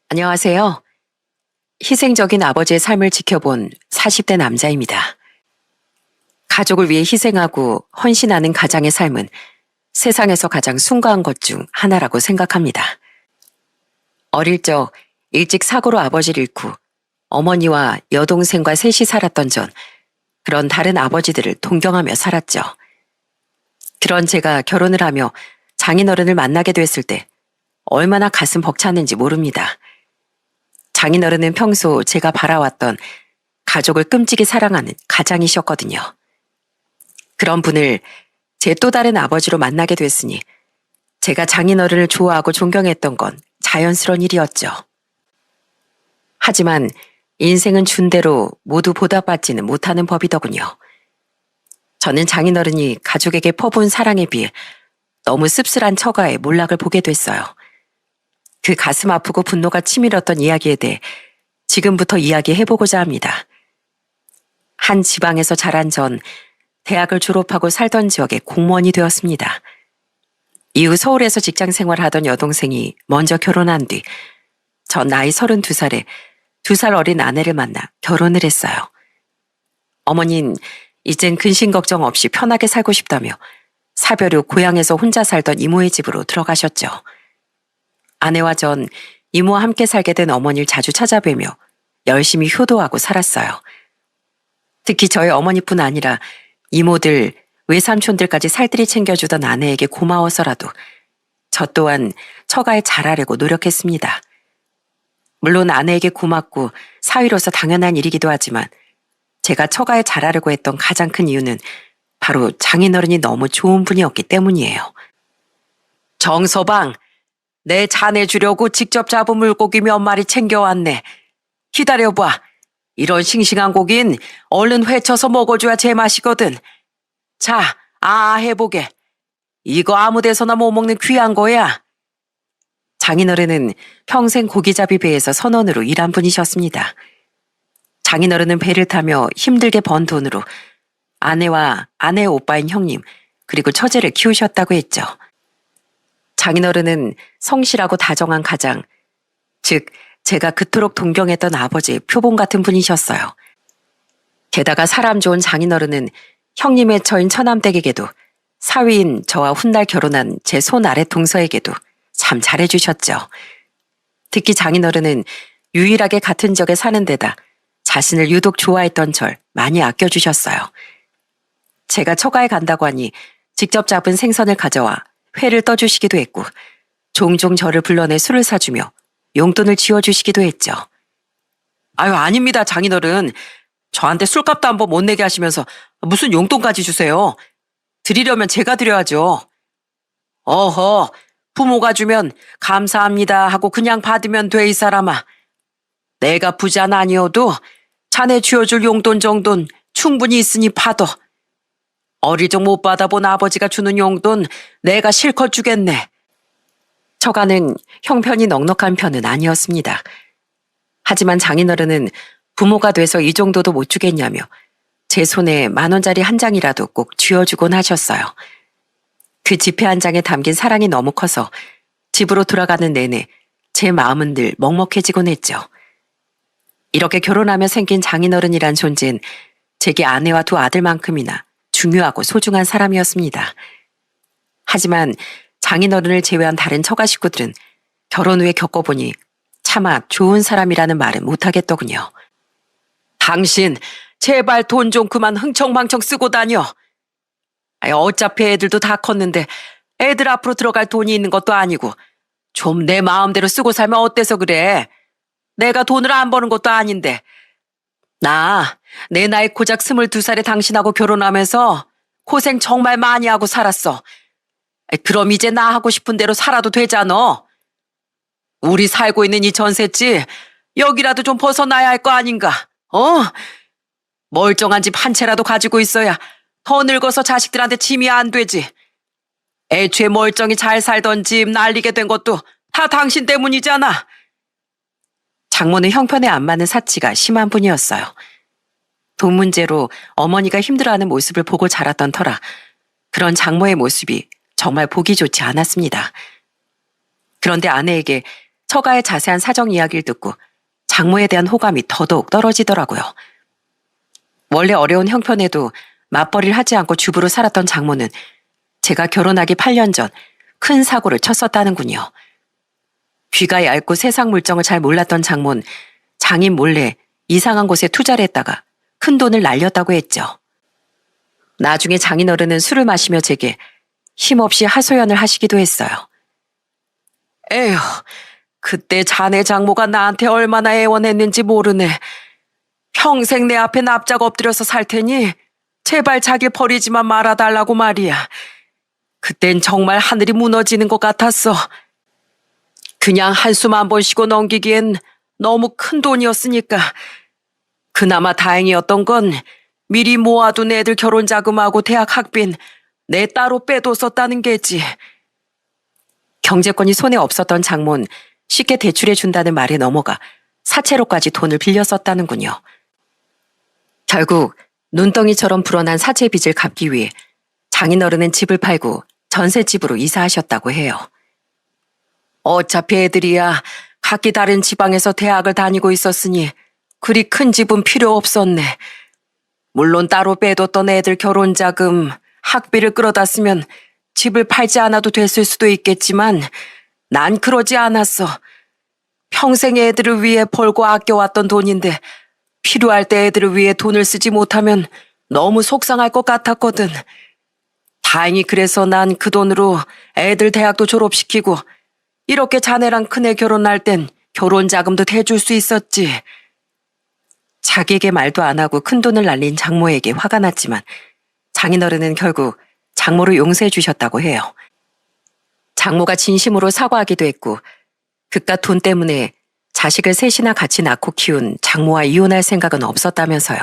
안녕하세요. 희생적인 아버지의 삶을 지켜본 40대 남자입니다. 가족을 위해 희생하고 헌신하는 가장의 삶은 세상에서 가장 숭고한 것 중 하나라고 생각합니다. 어릴 적 일찍 사고로 아버지를 잃고 어머니와 여동생과 셋이 살았던 전 그런 다른 아버지들을 동경하며 살았죠. 그런 제가 결혼을 하며 장인어른을 만나게 됐을 때 얼마나 가슴 벅찼는지 모릅니다. 장인어른은 평소 제가 바라왔던 가족을 끔찍이 사랑하는 가장이셨거든요. 그런 분을 제 또 다른 아버지로 만나게 됐으니 제가 장인어른을 좋아하고 존경했던 건 자연스러운 일이었죠. 하지만 인생은 준 대로 모두 보답받지는 못하는 법이더군요. 저는 장인어른이 가족에게 퍼부은 사랑에 비해 너무 씁쓸한 처가의 몰락을 보게 됐어요. 그 가슴 아프고 분노가 치밀었던 이야기에 대해 지금부터 이야기해보고자 합니다. 한 지방에서 자란 전 대학을 졸업하고 살던 지역의 공무원이 되었습니다. 이후 서울에서 직장 생활하던 여동생이 먼저 결혼한 뒤 전 나이 32살에 2살 어린 아내를 만나 결혼을 했어요. 어머닌 이젠 근심 걱정 없이 편하게 살고 싶다며 사별 후 고향에서 혼자 살던 이모의 집으로 들어가셨죠. 아내와 전 이모와 함께 살게 된 어머니를 자주 찾아뵈며 열심히 효도하고 살았어요. 특히 저희 어머니뿐 아니라 이모들, 외삼촌들까지 살뜰히 챙겨주던 아내에게 고마워서라도 저 또한 처가에 잘하려고 노력했습니다. 물론 아내에게 고맙고 사위로서 당연한 일이기도 하지만 제가 처가에 잘하려고 했던 가장 큰 이유는 바로 장인어른이 너무 좋은 분이었기 때문이에요. 정서방, 내 자네 주려고 직접 잡은 물고기 몇 마리 챙겨왔네. 기다려봐. 이런 싱싱한 고긴 얼른 회쳐서 먹어줘야 제맛이거든. 자, 해보게. 이거 아무 데서나 못 먹는 귀한 거야. 장인어른은 평생 고기잡이 배에서 선원으로 일한 분이셨습니다. 장인어른은 배를 타며 힘들게 번 돈으로 아내와 아내의 오빠인 형님 그리고 처제를 키우셨다고 했죠. 장인어른은 성실하고 다정한 가장, 즉 제가 그토록 동경했던 아버지의 표본 같은 분이셨어요. 게다가 사람 좋은 장인어른은 형님의 처인 처남댁에게도 사위인 저와 훗날 결혼한 제 손 아래 동서에게도 참 잘해주셨죠. 특히 장인어른은 유일하게 같은 지역에 사는 데다 자신을 유독 좋아했던 절 많이 아껴주셨어요. 제가 처가에 간다고 하니 직접 잡은 생선을 가져와 회를 떠주시기도 했고 종종 저를 불러내 술을 사주며 용돈을 쥐어주시기도 했죠. 아유, 아닙니다, 장인어른. 저한테 술값도 한번 못 내게 하시면서 무슨 용돈까지 주세요. 드리려면 제가 드려야죠. 어허, 부모가 주면 감사합니다 하고 그냥 받으면 돼, 이 사람아. 내가 부자는 아니어도 자네 쥐어줄 용돈 정도는 충분히 있으니 받아. 어릴 적 못 받아본 아버지가 주는 용돈 내가 실컷 주겠네. 처가는 형편이 넉넉한 편은 아니었습니다. 하지만 장인어른은 부모가 돼서 이 정도도 못 주겠냐며 제 손에 10,000원짜리 한 장이라도 꼭 쥐어주곤 하셨어요. 그 지폐 한 장에 담긴 사랑이 너무 커서 집으로 돌아가는 내내 제 마음은 늘 먹먹해지곤 했죠. 이렇게 결혼하며 생긴 장인어른이란 존재는 제게 아내와 2 아들만큼이나 중요하고 소중한 사람이었습니다. 하지만 장인어른을 제외한 다른 처가 식구들은 결혼 후에 겪어보니 차마 좋은 사람이라는 말은 못하겠더군요. 당신 제발 돈 좀 그만 흥청망청 쓰고 다녀. 어차피 애들도 다 컸는데 애들 앞으로 들어갈 돈이 있는 것도 아니고 좀 내 마음대로 쓰고 살면 어때서 그래. 내가 돈을 안 버는 것도 아닌데. 내 나이 고작 22살에 당신하고 결혼하면서 고생 정말 많이 하고 살았어. 그럼 이제 나 하고 싶은 대로 살아도 되잖아. 우리 살고 있는 이 전셋집 여기라도 좀 벗어나야 할 거 아닌가. 멀쩡한 집 한 채라도 가지고 있어야 더 늙어서 자식들한테 짐이 안 되지. 애초에 멀쩡히 잘 살던 집 날리게 된 것도 다 당신 때문이잖아. 장모는 형편에 안 맞는 사치가 심한 분이었어요. 돈 문제로 어머니가 힘들어하는 모습을 보고 자랐던 터라 그런 장모의 모습이 정말 보기 좋지 않았습니다. 그런데 아내에게 처가의 자세한 사정 이야기를 듣고 장모에 대한 호감이 더더욱 떨어지더라고요. 원래 어려운 형편에도 맞벌이를 하지 않고 주부로 살았던 장모는 제가 결혼하기 8년 전 큰 사고를 쳤었다는군요. 귀가 얇고 세상 물정을 잘 몰랐던 장모는 장인 몰래 이상한 곳에 투자를 했다가 큰 돈을 날렸다고 했죠. 나중에 장인어른은 술을 마시며 제게 힘없이 하소연을 하시기도 했어요. 에휴, 그때 자네 장모가 나한테 얼마나 애원했는지 모르네. 평생 내 앞에 납작 엎드려서 살 테니 제발 자기 버리지만 말아달라고 말이야. 그땐 정말 하늘이 무너지는 것 같았어. 그냥 한숨 한 번 쉬고 넘기기엔 너무 큰 돈이었으니까. 그나마 다행이었던 건 미리 모아둔 애들 결혼 자금하고 대학 학비는 내 따로 빼뒀었다는 게지. 경제권이 손에 없었던 장모는 쉽게 대출해준다는 말에 넘어가 사채로까지 돈을 빌렸었다는군요. 결국 눈덩이처럼 불어난 사채 빚을 갚기 위해 장인어른은 집을 팔고 전셋집으로 이사하셨다고 해요. 어차피 애들이야 각기 다른 지방에서 대학을 다니고 있었으니 그리 큰 집은 필요 없었네. 물론 따로 빼뒀던 애들 결혼 자금, 학비를 끌어다 쓰면 집을 팔지 않아도 됐을 수도 있겠지만 난 그러지 않았어. 평생 애들을 위해 벌고 아껴왔던 돈인데 필요할 때 애들을 위해 돈을 쓰지 못하면 너무 속상할 것 같았거든. 다행히 그래서 난 그 돈으로 애들 대학도 졸업시키고 이렇게 자네랑 큰애 결혼할 땐 결혼 자금도 대줄 수 있었지. 자기에게 말도 안 하고 큰 돈을 날린 장모에게 화가 났지만 장인어른은 결국 장모를 용서해 주셨다고 해요. 장모가 진심으로 사과하기도 했고 그깟 돈 때문에 자식을 셋이나 같이 낳고 키운 장모와 이혼할 생각은 없었다면서요.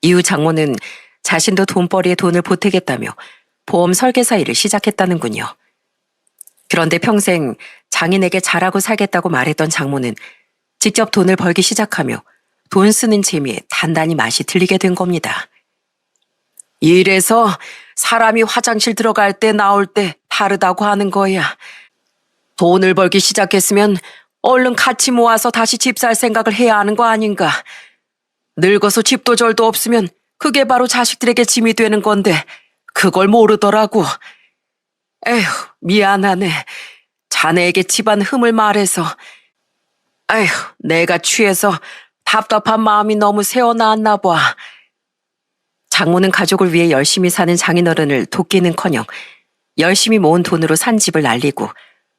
이후 장모는 자신도 돈벌이에 돈을 보태겠다며 보험 설계사 일을 시작했다는군요. 그런데 평생 장인에게 잘하고 살겠다고 말했던 장모는 직접 돈을 벌기 시작하며 돈 쓰는 재미에 단단히 맛이 들리게 된 겁니다. 이래서 사람이 화장실 들어갈 때 나올 때 다르다고 하는 거야. 돈을 벌기 시작했으면 얼른 같이 모아서 다시 집 살 생각을 해야 하는 거 아닌가. 늙어서 집도 절도 없으면 그게 바로 자식들에게 짐이 되는 건데 그걸 모르더라고. 에휴, 미안하네. 자네에게 집안 흠을 말해서. 에휴, 내가 취해서 답답한 마음이 너무 새어나왔나 봐. 장모는 가족을 위해 열심히 사는 장인어른을 돕기는커녕 열심히 모은 돈으로 산 집을 날리고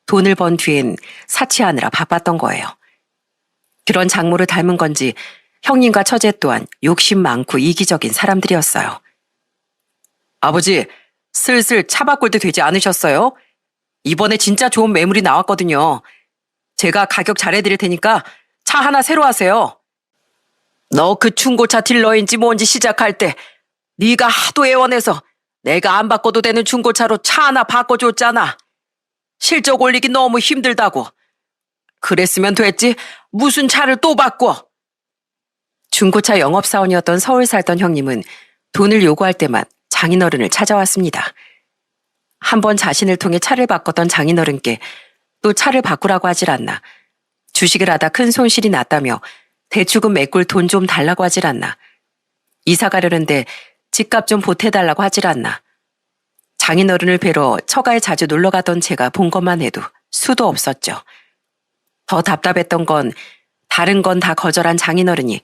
돈을 번 뒤엔 사치하느라 바빴던 거예요. 그런 장모를 닮은 건지 형님과 처제 또한 욕심 많고 이기적인 사람들이었어요. 아버지, 슬슬 차 바꿀 때 되지 않으셨어요? 이번에 진짜 좋은 매물이 나왔거든요. 제가 가격 잘해드릴 테니까 차 하나 새로 하세요. 너 그 중고차 딜러인지 뭔지 시작할 때 네가 하도 애원해서 내가 안 바꿔도 되는 중고차로 차 하나 바꿔줬잖아. 실적 올리기 너무 힘들다고. 그랬으면 됐지 무슨 차를 또 바꿔. 중고차 영업사원이었던 서울 살던 형님은 돈을 요구할 때만 장인어른을 찾아왔습니다. 한번 자신을 통해 차를 바꿨던 장인어른께 또 차를 바꾸라고 하질 않나. 주식을 하다 큰 손실이 났다며 대출금 메꿀 돈 좀 달라고 하질 않나. 이사 가려는데 집값 좀 보태달라고 하질 않나. 장인어른을 뵈러 처가에 자주 놀러가던 제가 본 것만 해도 수도 없었죠. 더 답답했던 건 다른 건 다 거절한 장인어른이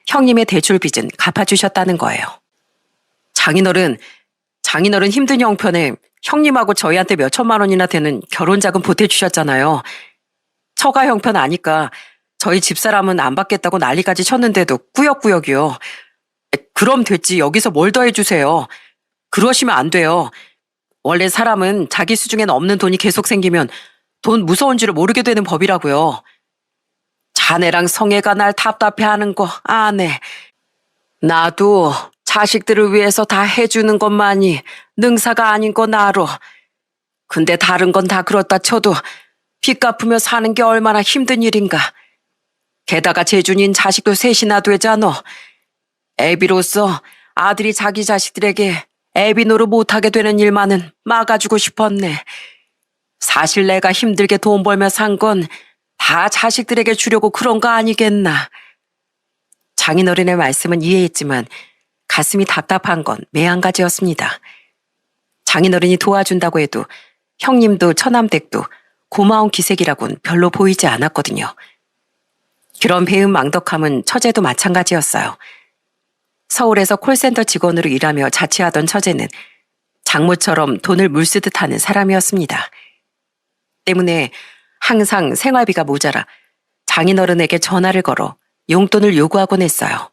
형님의 대출 빚은 갚아주셨다는 거예요. 장인어른 힘든 형편에 형님하고 저희한테 몇 천만 원이나 되는 결혼자금 보태주셨잖아요. 처가 형편 아니까 저희 집사람은 안 받겠다고 난리까지 쳤는데도 꾸역꾸역이요. 그럼 됐지 여기서 뭘 더 해주세요. 그러시면 안 돼요. 원래 사람은 자기 수중엔 없는 돈이 계속 생기면 돈 무서운 줄을 모르게 되는 법이라고요. 자네랑 성애가 날 답답해하는 거 아네. 나도 자식들을 위해서 다 해주는 것만이 능사가 아닌 건 알아. 근데 다른 건 다 그렇다 쳐도 빚 갚으며 사는 게 얼마나 힘든 일인가. 게다가 재준인 자식도 셋이나 되잖아. 애비로서 아들이 자기 자식들에게 애비 노릇 못하게 되는 일만은 막아주고 싶었네. 사실 내가 힘들게 돈 벌며 산 건 다 자식들에게 주려고 그런 거 아니겠나. 장인어른의 말씀은 이해했지만 가슴이 답답한 건 매한가지였습니다. 장인어른이 도와준다고 해도 형님도 처남댁도 고마운 기색이라곤 별로 보이지 않았거든요. 그런 배은망덕함은 처제도 마찬가지였어요. 서울에서 콜센터 직원으로 일하며 자취하던 처제는 장모처럼 돈을 물쓰듯 하는 사람이었습니다. 때문에 항상 생활비가 모자라 장인어른에게 전화를 걸어 용돈을 요구하곤 했어요.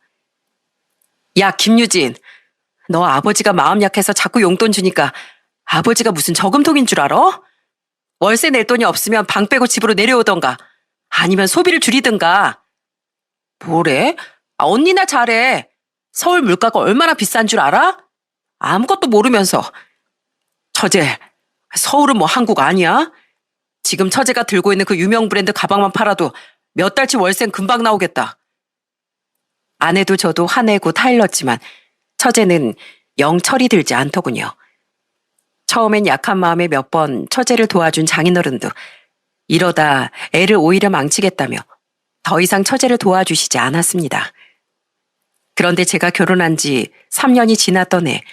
야, 김유진, 너 아버지가 마음 약해서 자꾸 용돈 주니까 아버지가 무슨 저금통인 줄 알아? 월세 낼 돈이 없으면 방 빼고 집으로 내려오던가 아니면 소비를 줄이든가. 뭐래? 언니나 잘해. 서울 물가가 얼마나 비싼 줄 알아? 아무것도 모르면서. 처제, 서울은 뭐 한국 아니야? 지금 처제가 들고 있는 그 유명 브랜드 가방만 팔아도 몇 달치 월세는 금방 나오겠다. 아내도 저도 화내고 타일렀지만 처제는 영 철이 들지 않더군요. 처음엔 약한 마음에 몇 번 처제를 도와준 장인어른도 이러다 애를 오히려 망치겠다며 더 이상 처제를 도와주시지 않았습니다. 그런데 제가 결혼한 지 3년이 지났던 해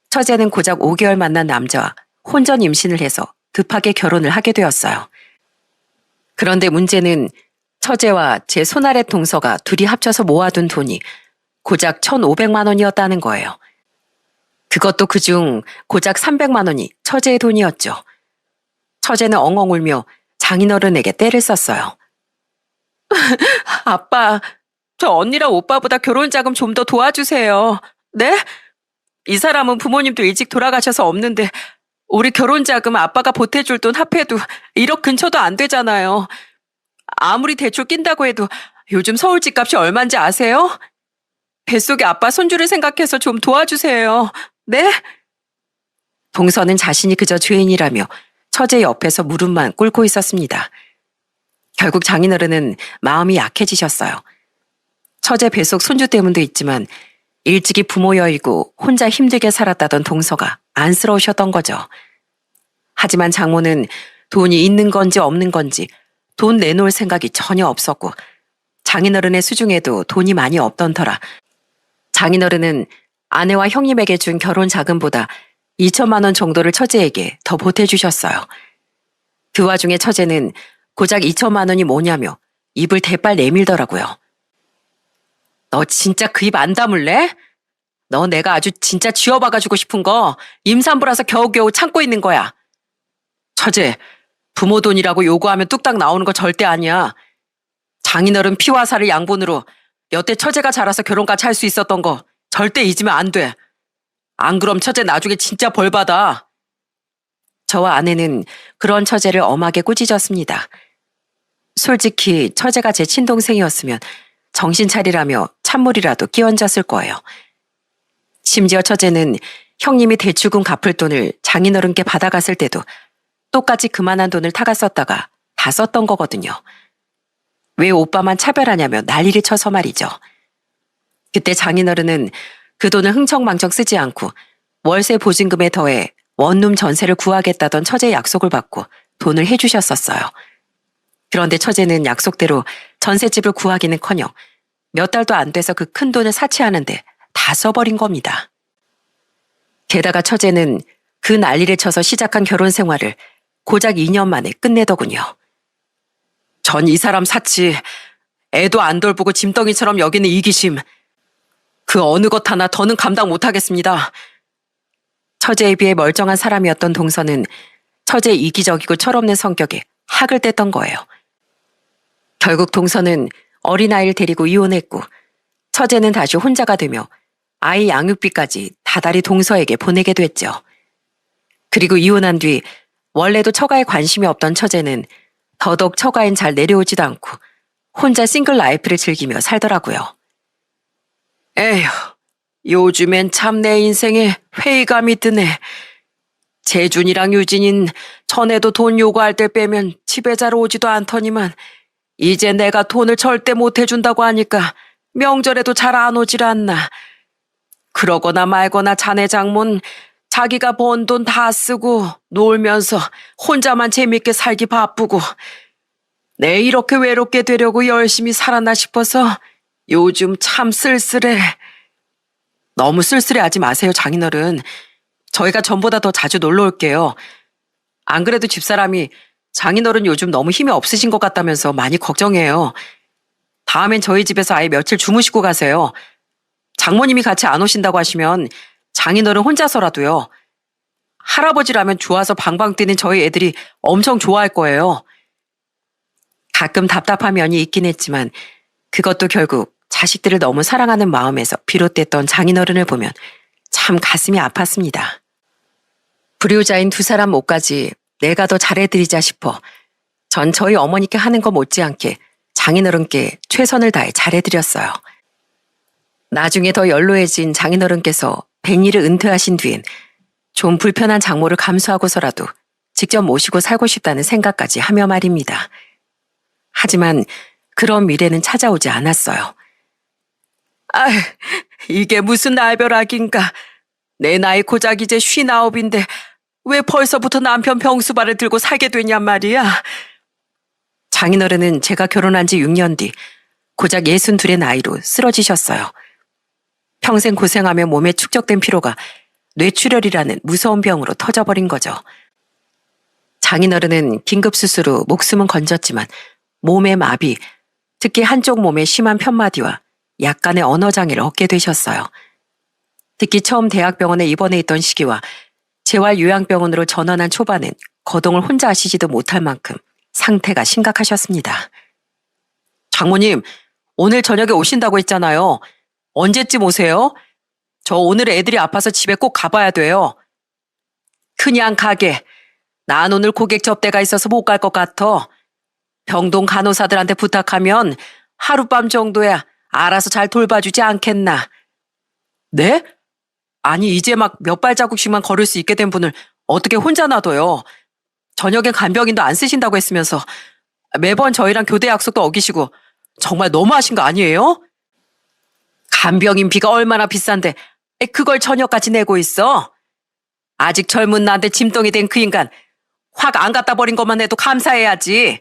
처제는 고작 5개월 만난 남자와 혼전 임신을 해서 급하게 결혼을 하게 되었어요. 그런데 문제는 처제와 제 손아래 동서가 둘이 합쳐서 모아둔 돈이 고작 1,500만 원이었다는 거예요. 그것도 그중 고작 300만 원이 처제의 돈이었죠. 처제는 엉엉 울며 장인어른에게 떼를 썼어요. 아빠, 저 언니랑 오빠보다 결혼자금 좀 더 도와주세요. 네? 이 사람은 부모님도 일찍 돌아가셔서 없는데 우리 결혼자금 아빠가 보태줄 돈 합해도 1억 근처도 안 되잖아요. 아무리 대출 낀다고 해도 요즘 서울 집값이 얼마인지 아세요? 뱃속에 아빠 손주를 생각해서 좀 도와주세요. 네? 동서는 자신이 그저 죄인이라며 처제 옆에서 무릎만 꿇고 있었습니다. 결국 장인어른은 마음이 약해지셨어요. 처제 뱃속 손주 때문도 있지만 일찍이 부모 여의고 혼자 힘들게 살았다던 동서가 안쓰러우셨던 거죠. 하지만 장모는 돈이 있는 건지 없는 건지 돈 내놓을 생각이 전혀 없었고 장인어른의 수중에도 돈이 많이 없던 터라 장인어른은 아내와 형님에게 준 결혼 자금보다 2천만 원 정도를 처제에게 더 보태주셨어요. 그 와중에 처제는 고작 2천만 원이 뭐냐며 입을 대빨 내밀더라고요. 너 진짜 그 입 안 다물래? 너 내가 아주 진짜 쥐어박아주고 싶은 거 임산부라서 겨우겨우 참고 있는 거야. 처제, 부모 돈이라고 요구하면 뚝딱 나오는 거 절대 아니야. 장인어른 피와 살을 양분으로 여태 처제가 자라서 결혼까지 할 수 있었던 거 절대 잊으면 안 돼. 안 그럼 처제 나중에 진짜 벌 받아. 저와 아내는 그런 처제를 엄하게 꾸짖었습니다. 솔직히 처제가 제 친동생이었으면 정신 차리라며 찬물이라도 끼얹었을 거예요. 심지어 처제는 형님이 대출금 갚을 돈을 장인어른께 받아갔을 때도 똑같이 그만한 돈을 타가 썼다가 다 썼던 거거든요. 왜 오빠만 차별하냐며 난리를 쳐서 말이죠. 그때 장인어른은 그 돈을 흥청망청 쓰지 않고 월세 보증금에 더해 원룸 전세를 구하겠다던 처제의 약속을 받고 돈을 해주셨었어요. 그런데 처제는 약속대로 전셋집을 구하기는커녕 몇 달도 안 돼서 그 큰 돈을 사치하는데 다 써버린 겁니다. 게다가 처제는 그 난리를 쳐서 시작한 결혼 생활을 고작 2년 만에 끝내더군요. 전 이 사람 사치, 애도 안 돌보고 짐덩이처럼 여기는 이기심, 그 어느 것 하나 더는 감당 못하겠습니다. 처제에 비해 멀쩡한 사람이었던 동서는 처제의 이기적이고 철없는 성격에 학을 뗐던 거예요. 결국 동서는 어린아이를 데리고 이혼했고 처제는 다시 혼자가 되며 아이 양육비까지 다달이 동서에게 보내게 됐죠. 그리고 이혼한 뒤 원래도 처가에 관심이 없던 처제는 더더욱 처가엔 잘 내려오지도 않고 혼자 싱글 라이프를 즐기며 살더라고요. 에휴, 요즘엔 참 내 인생에 회의감이 드네. 재준이랑 유진인 전에도 돈 요구할 때 빼면 집에 잘 오지도 않더니만 이제 내가 돈을 절대 못 해준다고 하니까 명절에도 잘 안 오질 않나. 그러거나 말거나 자네 장모는 자기가 번 돈 다 쓰고 놀면서 혼자만 재밌게 살기 바쁘고 내 이렇게 외롭게 되려고 열심히 살았나 싶어서 요즘 참 쓸쓸해. 너무 쓸쓸해하지 마세요, 장인어른. 저희가 전보다 더 자주 놀러 올게요. 안 그래도 집사람이 장인어른 요즘 너무 힘이 없으신 것 같다면서 많이 걱정해요. 다음엔 저희 집에서 아예 며칠 주무시고 가세요. 장모님이 같이 안 오신다고 하시면 장인어른 혼자서라도요. 할아버지라면 좋아서 방방 뛰는 저희 애들이 엄청 좋아할 거예요. 가끔 답답한 면이 있긴 했지만 그것도 결국 자식들을 너무 사랑하는 마음에서 비롯됐던 장인어른을 보면 참 가슴이 아팠습니다. 불효자인 두 사람 몫까지 내가 더 잘해드리자 싶어 전 저희 어머니께 하는 거 못지않게 장인어른께 최선을 다해 잘해드렸어요. 나중에 더 연로해진 장인어른께서 뱃일을 은퇴하신 뒤엔 좀 불편한 장모를 감수하고서라도 직접 모시고 살고 싶다는 생각까지 하며 말입니다. 하지만 그런 미래는 찾아오지 않았어요. 아, 이게 무슨 날벼락인가. 내 나이 고작 이제 59인데 왜 벌써부터 남편 병수발을 들고 살게 되냔 말이야. 장인어른은 제가 결혼한 지 6년 뒤 고작 62의 나이로 쓰러지셨어요. 평생 고생하며 몸에 축적된 피로가 뇌출혈이라는 무서운 병으로 터져버린 거죠. 장인어른은 긴급수술 후 목숨은 건졌지만 몸의 마비, 특히 한쪽 몸의 심한 편마디와 약간의 언어장애를 얻게 되셨어요. 특히 처음 대학병원에 입원해 있던 시기와 재활요양병원으로 전원한 초반엔 거동을 혼자 하시지도 못할 만큼 상태가 심각하셨습니다. 장모님, 오늘 저녁에 오신다고 했잖아요. 언제쯤 오세요? 저 오늘 애들이 아파서 집에 꼭 가봐야 돼요. 그냥 가게. 난 오늘 고객 접대가 있어서 못 갈 것 같아. 병동 간호사들한테 부탁하면 하룻밤 정도야 알아서 잘 돌봐주지 않겠나. 네? 아니 이제 막 몇 발자국씩만 걸을 수 있게 된 분을 어떻게 혼자 놔둬요. 저녁엔 간병인도 안 쓰신다고 했으면서 매번 저희랑 교대 약속도 어기시고 정말 너무하신 거 아니에요? 간병인비가 얼마나 비싼데 그걸 저녁까지 내고 있어? 아직 젊은 나한테 짐덩이 된 그 인간 확 안 갖다 버린 것만 해도 감사해야지.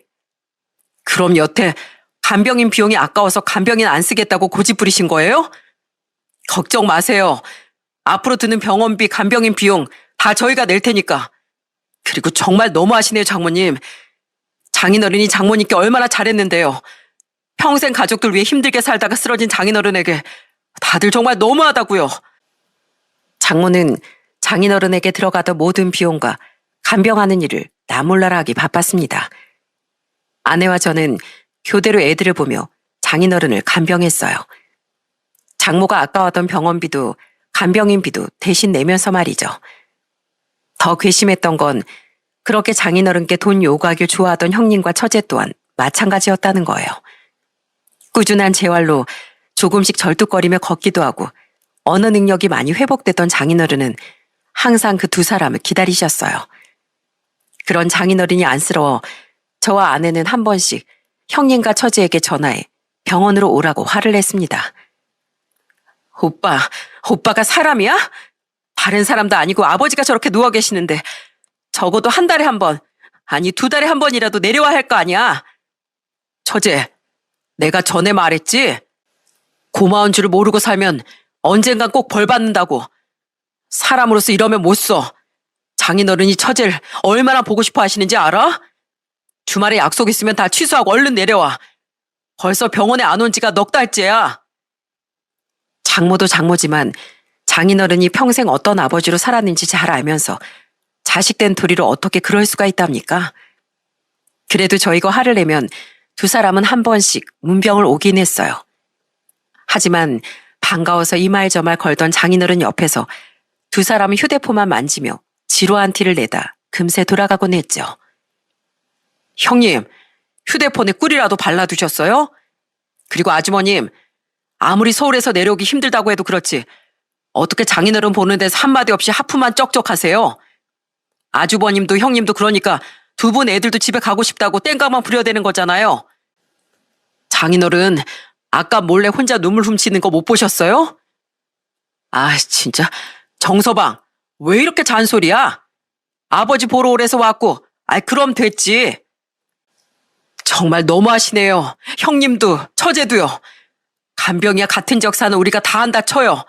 그럼 여태 간병인 비용이 아까워서 간병인 안 쓰겠다고 고집 부리신 거예요? 걱정 마세요. 앞으로 드는 병원비, 간병인 비용 다 저희가 낼 테니까. 그리고 정말 너무하시네요, 장모님. 장인어른이 장모님께 얼마나 잘했는데요. 평생 가족들 위해 힘들게 살다가 쓰러진 장인어른에게 다들 정말 너무하다고요. 장모는 장인어른에게 들어가던 모든 비용과 간병하는 일을 나몰라라 하기 바빴습니다. 아내와 저는 교대로 애들을 보며 장인어른을 간병했어요. 장모가 아까웠던 병원비도 간병인비도 대신 내면서 말이죠. 더 괘씸했던 건 그렇게 장인어른께 돈 요구하길 좋아하던 형님과 처제 또한 마찬가지였다는 거예요. 꾸준한 재활로 조금씩 절뚝거리며 걷기도 하고 언어 능력이 많이 회복됐던 장인어른은 항상 그 두 사람을 기다리셨어요. 그런 장인어른이 안쓰러워 저와 아내는 한 번씩 형님과 처제에게 전화해 병원으로 오라고 화를 냈습니다. 오빠가 사람이야? 다른 사람도 아니고 아버지가 저렇게 누워 계시는데 적어도 한 달에 한 번, 아니 2달에 한 번이라도 내려와 할 거 아니야. 처제, 내가 전에 말했지? 고마운 줄을 모르고 살면 언젠간 꼭 벌 받는다고. 사람으로서 이러면 못 써. 장인어른이 처제를 얼마나 보고 싶어 하시는지 알아? 주말에 약속 있으면 다 취소하고 얼른 내려와. 벌써 병원에 안 온 지가 넉 달째야. 장모도 장모지만 장인어른이 평생 어떤 아버지로 살았는지 잘 알면서 자식된 도리로 어떻게 그럴 수가 있답니까? 그래도 저희가 화를 내면 두 사람은 한 번씩 문병을 오긴 했어요. 하지만 반가워서 이 말 저 말 걸던 장인어른 옆에서 두 사람은 휴대폰만 만지며 지루한 티를 내다 금세 돌아가곤 했죠. 형님, 휴대폰에 꿀이라도 발라두셨어요? 그리고 아주머님, 아무리 서울에서 내려오기 힘들다고 해도 그렇지 어떻게 장인어른 보는 데서 한마디 없이 하품만 쩍쩍 하세요? 아주버님도 형님도 그러니까 두 분 애들도 집에 가고 싶다고 땡깡만 부려대는 거잖아요. 장인어른 아까 몰래 혼자 눈물 훔치는 거 못 보셨어요? 아 진짜 정서방 왜 이렇게 잔소리야? 아버지 보러 오래서 왔고 그럼 됐지. 정말 너무하시네요. 형님도 처제도요. 간병이야 같은 지역 사는 우리가 다 한다 쳐요.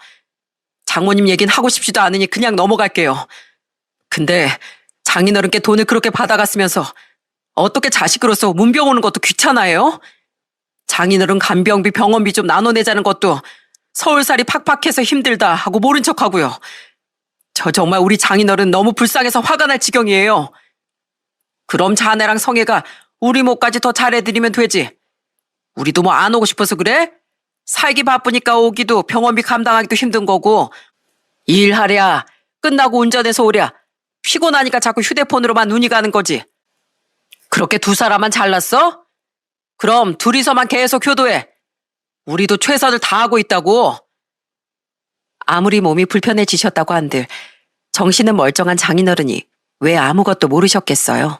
장모님 얘긴 하고 싶지도 않으니 그냥 넘어갈게요. 근데 장인어른께 돈을 그렇게 받아갔으면서 어떻게 자식으로서 문병 오는 것도 귀찮아요? 장인어른 간병비 병원비 좀 나눠내자는 것도 서울살이 팍팍해서 힘들다 하고 모른 척하고요. 저 정말 우리 장인어른 너무 불쌍해서 화가 날 지경이에요. 그럼 자네랑 성애가 우리 몫까지 더 잘해드리면 되지. 우리도 뭐 안 오고 싶어서 그래? 살기 바쁘니까 오기도 병원비 감당하기도 힘든 거고 일하랴 끝나고 운전해서 오랴 피곤하니까 자꾸 휴대폰으로만 눈이 가는 거지. 그렇게 두 사람만 잘났어? 그럼 둘이서만 계속 효도해. 우리도 최선을 다하고 있다고. 아무리 몸이 불편해지셨다고 한들 정신은 멀쩡한 장인어른이 왜 아무것도 모르셨겠어요.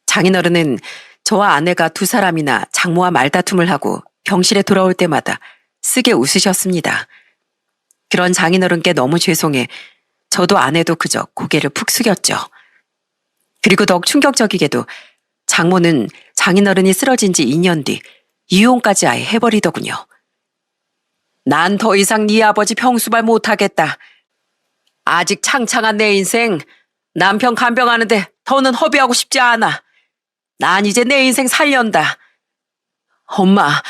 장인어른은 저와 아내가 두 사람이나 장모와 말다툼을 하고 병실에 돌아올 때마다 쓰게 웃으셨습니다. 그런 장인어른께 너무 죄송해 저도 아내도 그저 고개를 푹 숙였죠. 그리고 더욱 충격적이게도 장모는 장인어른이 쓰러진 지 2년 뒤 이혼까지 아예 해버리더군요. 난 더 이상 네 아버지 병수발 못하겠다. 아직 창창한 내 인생 남편 간병하는데 더는 허비하고 싶지 않아. 난 이제 내 인생 살련다. 엄마,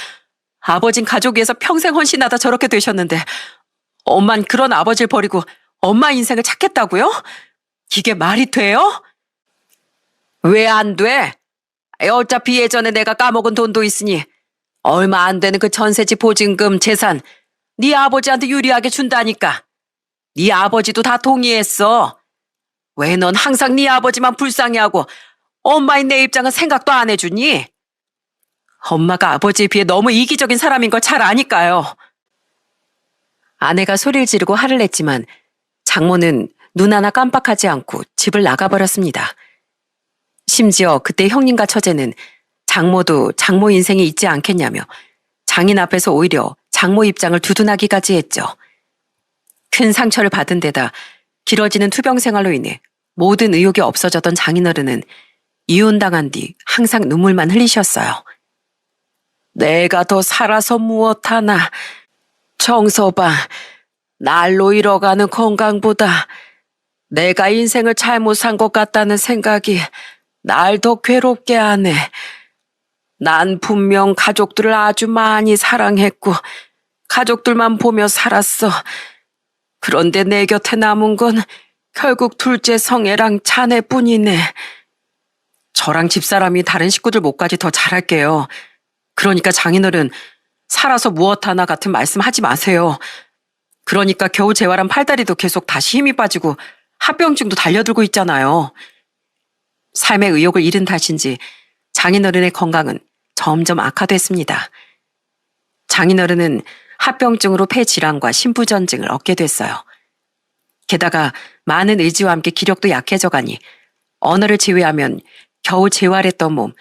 아버진 가족 위해서 평생 헌신하다 저렇게 되셨는데 엄만 그런 아버지를 버리고 엄마 인생을 찾겠다고요? 이게 말이 돼요? 왜 안 돼? 어차피 예전에 내가 까먹은 돈도 있으니 얼마 안 되는 그 전세집 보증금 재산 네 아버지한테 유리하게 준다니까. 네 아버지도 다 동의했어. 왜 넌 항상 네 아버지만 불쌍해하고 엄마인 내 입장은 생각도 안 해주니? 엄마가 아버지에 비해 너무 이기적인 사람인 걸 잘 아니까요. 아내가 소리를 지르고 화를 냈지만 장모는 눈 하나 깜빡하지 않고 집을 나가버렸습니다. 심지어 그때 형님과 처제는 장모도 장모 인생이 있지 않겠냐며 장인 앞에서 오히려 장모 입장을 두둔하기까지 했죠. 큰 상처를 받은 데다 길어지는 투병 생활로 인해 모든 의욕이 없어졌던 장인어른은 이혼당한 뒤 항상 눈물만 흘리셨어요. 내가 더 살아서 무엇하나. 정서방, 날로 잃어가는 건강보다 내가 인생을 잘못 산 것 같다는 생각이 날 더 괴롭게 하네. 난 분명 가족들을 아주 많이 사랑했고 가족들만 보며 살았어. 그런데 내 곁에 남은 건 결국 둘째 성애랑 자네뿐이네. 저랑 집사람이 다른 식구들 몫까지 더 잘할게요. 그러니까 장인어른 살아서 무엇하나 같은 말씀 하지 마세요. 그러니까 겨우 재활한 팔다리도 계속 다시 힘이 빠지고 합병증도 달려들고 있잖아요. 삶의 의욕을 잃은 탓인지 장인어른의 건강은 점점 악화됐습니다. 장인어른은 합병증으로 폐질환과 심부전증을 얻게 됐어요. 게다가 많은 의지와 함께 기력도 약해져 가니 언어를 제외하면 겨우 재활했던 몸,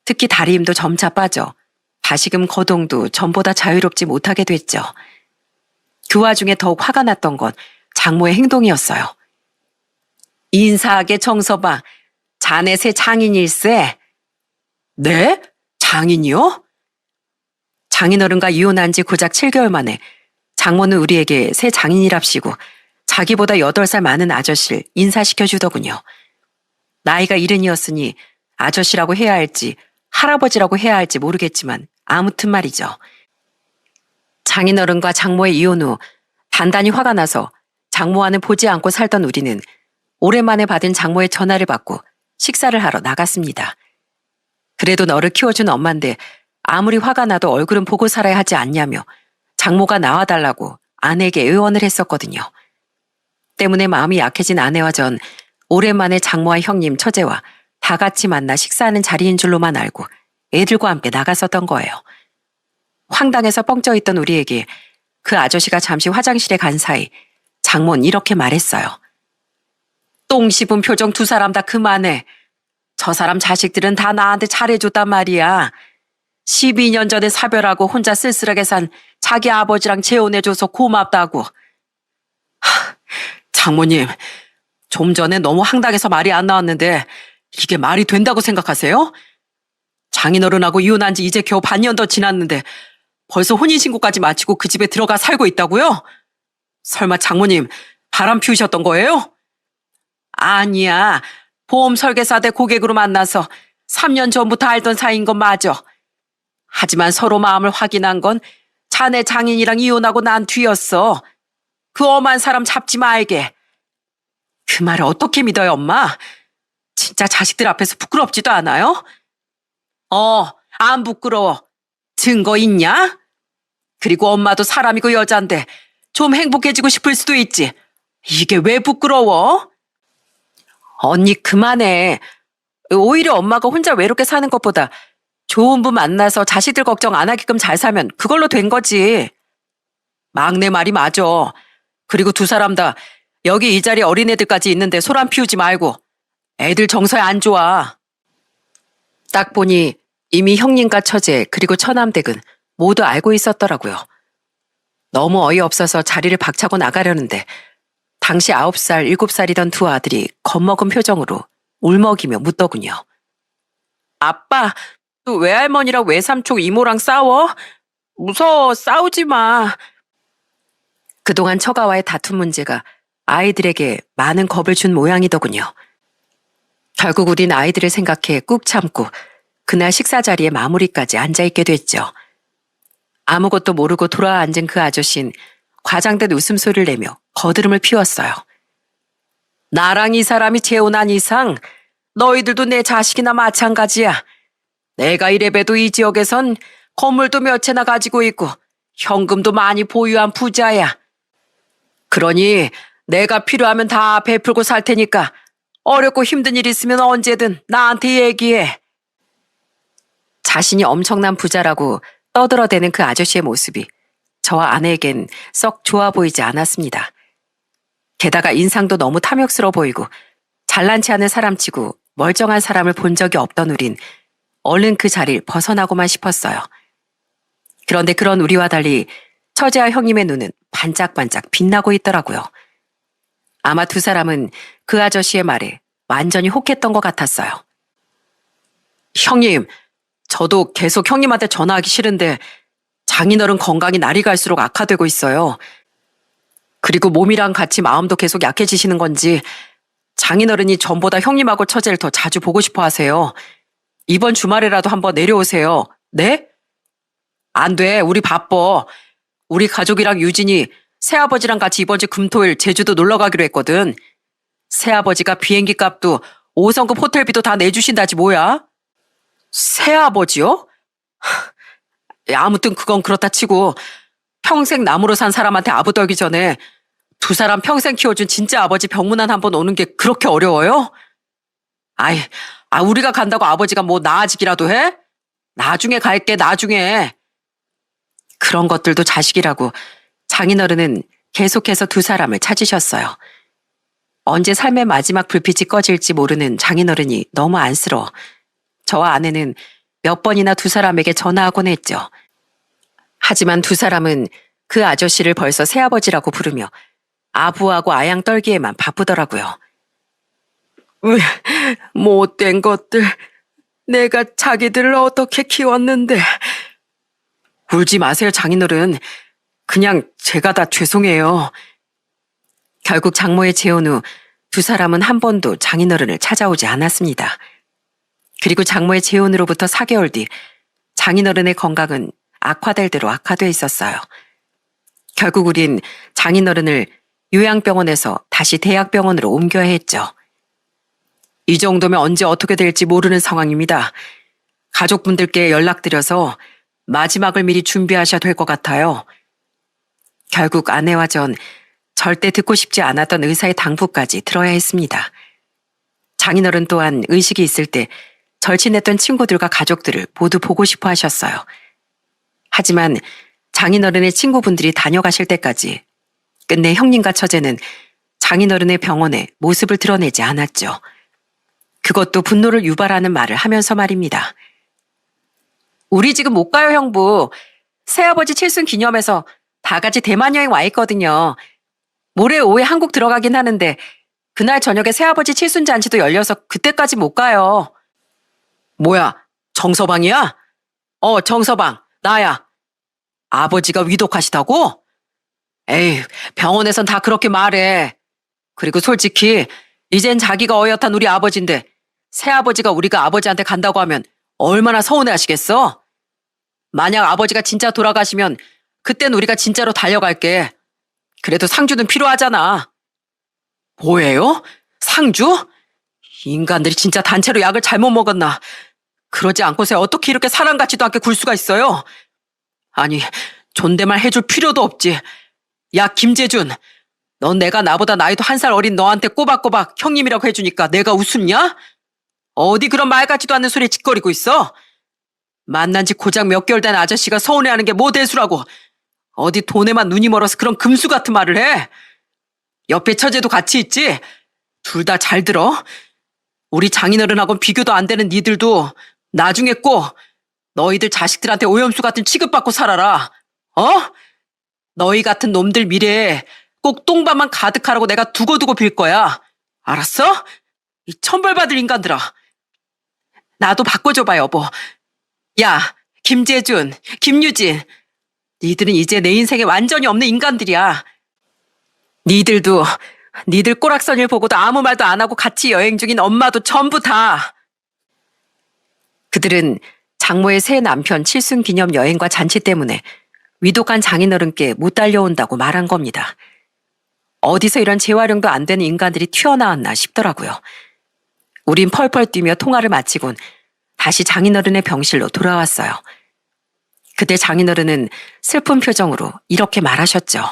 특히 다리 힘도 점차 빠져 다시금 거동도 전보다 자유롭지 못하게 됐죠. 그 와중에 더욱 화가 났던 건 장모의 행동이었어요. 인사하게 정서봐. 자네 새 장인일세. 네? 장인이요? 장인어른과 이혼한 지 고작 7개월 만에 장모는 우리에게 새 장인이랍시고 자기보다 8살 많은 아저씨를 인사시켜주더군요. 나이가 70이었으니 아저씨라고 해야 할지 할아버지라고 해야 할지 모르겠지만 아무튼 말이죠. 장인어른과 장모의 이혼 후 단단히 화가 나서 장모와는 보지 않고 살던 우리는 오랜만에 받은 장모의 전화를 받고 식사를 하러 나갔습니다. 그래도 너를 키워준 엄마인데 아무리 화가 나도 얼굴은 보고 살아야 하지 않냐며 장모가 나와달라고 아내에게 의원을 했었거든요. 때문에 마음이 약해진 아내와 전 오랜만에 장모와 형님, 처제와 다 같이 만나 식사하는 자리인 줄로만 알고 애들과 함께 나갔었던 거예요. 황당해서 뻥쪄있던 우리에게 그 아저씨가 잠시 화장실에 간 사이 장모는 이렇게 말했어요. 똥 씹은 표정 두 사람 다 그만해. 저 사람 자식들은 다 나한테 잘해줬단 말이야. 12년 전에 사별하고 혼자 쓸쓸하게 산 자기 아버지랑 재혼해줘서 고맙다고. 장모님, 좀 전에 너무 황당해서 말이 안 나왔는데 이게 말이 된다고 생각하세요? 장인어른하고 이혼한 지 이제 겨우 반년 더 지났는데 벌써 혼인신고까지 마치고 그 집에 들어가 살고 있다고요? 설마 장모님 바람 피우셨던 거예요? 아니야. 보험 설계사대 고객으로 만나서 3년 전부터 알던 사이인 건 맞아. 하지만 서로 마음을 확인한 건 자네 장인이랑 이혼하고 난 뒤였어. 그 엄한 사람 잡지 말게. 그 말을 어떻게 믿어요, 엄마? 진짜 자식들 앞에서 부끄럽지도 않아요? 안 부끄러워. 증거 있냐? 그리고 엄마도 사람이고 여잔데 좀 행복해지고 싶을 수도 있지. 이게 왜 부끄러워? 언니 그만해. 오히려 엄마가 혼자 외롭게 사는 것보다 좋은 분 만나서 자식들 걱정 안 하게끔 잘 살면 그걸로 된 거지. 막내 말이 맞아. 그리고 두 사람 다 여기 이 자리에 어린애들까지 있는데 소란 피우지 말고. 애들 정서에 안 좋아. 딱 보니 이미 형님과 처제 그리고 처남댁은 모두 알고 있었더라고요. 너무 어이없어서 자리를 박차고 나가려는데 당시 9살, 7살이던 두 아들이 겁먹은 표정으로 울먹이며 묻더군요. 아빠, 또 외할머니랑 외삼촌 이모랑 싸워? 무서워, 싸우지 마. 그동안 처가와의 다툼 문제가 아이들에게 많은 겁을 준 모양이더군요. 결국 우린 아이들을 생각해 꾹 참고 그날 식사 자리에 마무리까지 앉아있게 됐죠. 아무것도 모르고 돌아앉은 그 아저씨는 과장된 웃음소리를 내며 거드름을 피웠어요. 나랑 이 사람이 재혼한 이상 너희들도 내 자식이나 마찬가지야. 내가 이래봬도 이 지역에선 건물도 몇 채나 가지고 있고 현금도 많이 보유한 부자야. 그러니 내가 필요하면 다 베풀고 살 테니까 어렵고 힘든 일 있으면 언제든 나한테 얘기해. 자신이 엄청난 부자라고 떠들어대는 그 아저씨의 모습이 저와 아내에겐 썩 좋아 보이지 않았습니다. 게다가 인상도 너무 탐욕스러워 보이고 잘난치 않은 사람치고 멀쩡한 사람을 본 적이 없던 우린 얼른 그 자리를 벗어나고만 싶었어요. 그런데 그런 우리와 달리 처제와 형님의 눈은 반짝반짝 빛나고 있더라고요. 아마 두 사람은 그 아저씨의 말에 완전히 혹했던 것 같았어요. 형님, 저도 계속 형님한테 전화하기 싫은데 장인어른 건강이 날이 갈수록 악화되고 있어요. 그리고 몸이랑 같이 마음도 계속 약해지시는 건지 장인어른이 전보다 형님하고 처제를 더 자주 보고 싶어 하세요. 이번 주말에라도 한번 내려오세요. 네? 안 돼. 우리 바빠. 우리 가족이랑 유진이 새아버지랑 같이 이번 주 금토일 제주도 놀러 가기로 했거든. 새아버지가 비행기 값도 5성급 호텔비도 다 내주신다지 뭐야? 새아버지요? 아무튼 그건 그렇다 치고 평생 남으로 산 사람한테 아부 떨기 전에 두 사람 평생 키워준 진짜 아버지 병문안 한번 오는 게 그렇게 어려워요? 우리가 간다고 아버지가 뭐 나아지기라도 해? 나중에 갈게, 나중에. 그런 것들도 자식이라고 장인어른은 계속해서 두 사람을 찾으셨어요. 언제 삶의 마지막 불빛이 꺼질지 모르는 장인어른이 너무 안쓰러워 저와 아내는 몇 번이나 두 사람에게 전화하곤 했죠. 하지만 두 사람은 그 아저씨를 벌써 새아버지라고 부르며 아부하고 아양 떨기에만 바쁘더라고요. 못된 것들, 내가 자기들을 어떻게 키웠는데. 울지 마세요, 장인어른. 그냥 제가 다 죄송해요. 결국 장모의 재혼 후 두 사람은 한 번도 장인어른을 찾아오지 않았습니다. 그리고 장모의 재혼으로부터 4개월 뒤 장인어른의 건강은 악화될 대로 악화돼 있었어요. 결국 우린 장인어른을 요양병원에서 다시 대학병원으로 옮겨야 했죠. 이 정도면 언제 어떻게 될지 모르는 상황입니다. 가족분들께 연락드려서 마지막을 미리 준비하셔야 될 것 같아요. 결국 아내와 전 절대 듣고 싶지 않았던 의사의 당부까지 들어야 했습니다. 장인어른 또한 의식이 있을 때 절친했던 친구들과 가족들을 모두 보고 싶어 하셨어요. 하지만 장인어른의 친구분들이 다녀가실 때까지 끝내 형님과 처제는 장인어른의 병원에 모습을 드러내지 않았죠. 그것도 분노를 유발하는 말을 하면서 말입니다. 우리 지금 못 가요, 형부. 새아버지 칠순 기념해서 다 같이 대만 여행 와 있거든요. 모레 오후에 한국 들어가긴 하는데 그날 저녁에 새아버지 칠순 잔치도 열려서 그때까지 못 가요. 뭐야, 정서방이야? 정서방, 나야. 아버지가 위독하시다고? 에이, 병원에선 다 그렇게 말해. 그리고 솔직히 이젠 자기가 어엿한 우리 아버지인데 새아버지가 우리가 아버지한테 간다고 하면 얼마나 서운해하시겠어? 만약 아버지가 진짜 돌아가시면 그땐 우리가 진짜로 달려갈게. 그래도 상주는 필요하잖아. 뭐예요? 상주? 인간들이 진짜 단체로 약을 잘못 먹었나? 그러지 않고서 어떻게 이렇게 사람 같지도 않게 굴 수가 있어요? 아니, 존댓말 해줄 필요도 없지. 야, 김재준. 넌 내가 나보다 나이도 1살 어린 너한테 꼬박꼬박 형님이라고 해주니까 내가 웃었냐? 어디 그런 말 같지도 않는 소리에 짓거리고 있어? 만난 지 고작 몇 개월 된 아저씨가 서운해하는 게 뭐 대수라고. 어디 돈에만 눈이 멀어서 그런 금수 같은 말을 해. 옆에 처제도 같이 있지? 둘 다 잘 들어. 우리 장인어른하고는 비교도 안 되는 니들도 나중에 꼭 너희들 자식들한테 오염수 같은 취급받고 살아라. 너희 같은 놈들 미래에 꼭 똥밥만 가득하라고 내가 두고두고 빌 거야. 알았어? 이 천벌받을 인간들아. 나도 바꿔줘봐, 여보. 야, 김재준, 김유진. 니들은 이제 내 인생에 완전히 없는 인간들이야. 니들도 니들 꼬락선일 보고도 아무 말도 안 하고 같이 여행 중인 엄마도 전부 다. 그들은 장모의 새 남편 칠순 기념 여행과 잔치 때문에 위독한 장인어른께 못 달려온다고 말한 겁니다. 어디서 이런 재활용도 안 되는 인간들이 튀어나왔나 싶더라고요. 우린 펄펄 뛰며 통화를 마치곤 다시 장인어른의 병실로 돌아왔어요. 그때 장인어른은 슬픈 표정으로 이렇게 말하셨죠.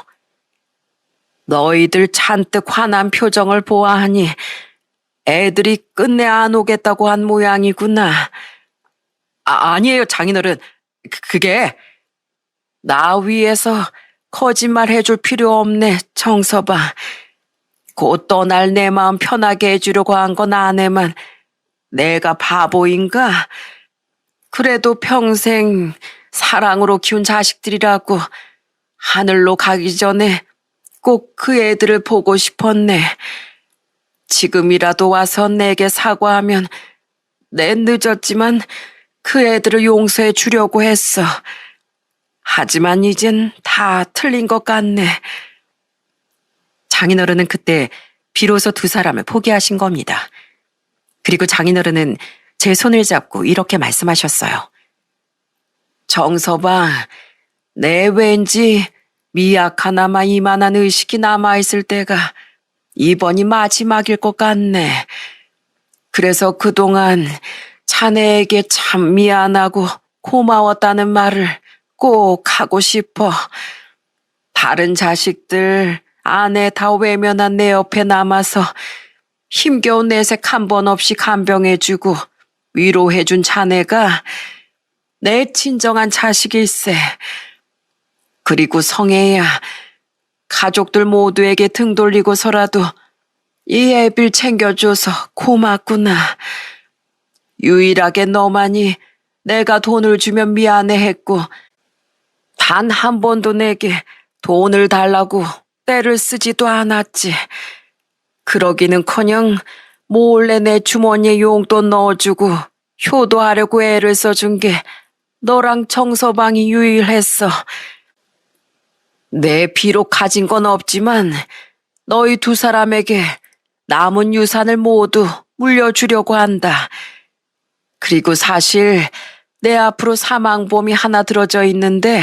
너희들 잔뜩 화난 표정을 보아하니 애들이 끝내 안 오겠다고 한 모양이구나. 아니에요, 장인어른. 그게 나 위해서 거짓말 해줄 필요 없네, 정서방. 곧 떠날 내 마음 편하게 해주려고 한 건 아내만 내가 바보인가? 그래도 평생 사랑으로 키운 자식들이라고 하늘로 가기 전에 꼭 그 애들을 보고 싶었네. 지금이라도 와서 내게 사과하면 내 늦었지만 그 애들을 용서해 주려고 했어. 하지만 이젠 다 틀린 것 같네. 장인어른은 그때 비로소 두 사람을 포기하신 겁니다. 그리고 장인어른은 제 손을 잡고 이렇게 말씀하셨어요. 정서방, 내 왠지 미약하나마 이만한 의식이 남아있을 때가 이번이 마지막일 것 같네. 그래서 그동안 자네에게 참 미안하고 고마웠다는 말을 꼭 하고 싶어. 다른 자식들, 아내 다 외면한 내 옆에 남아서 힘겨운 내색 한 번 없이 간병해주고 위로해준 자네가 내 친정한 자식일세. 그리고 성애야, 가족들 모두에게 등 돌리고서라도 이 애비를 챙겨줘서 고맙구나. 유일하게 너만이 내가 돈을 주면 미안해했고 단 한 번도 내게 돈을 달라고 때를 쓰지도 않았지. 그러기는커녕 몰래 내 주머니에 용돈 넣어주고 효도하려고 애를 써준 게 너랑 정서방이 유일했어. 내 비록 가진 건 없지만 너희 두 사람에게 남은 유산을 모두 물려주려고 한다. 그리고 사실 내 앞으로 사망보험이 하나 들어져 있는데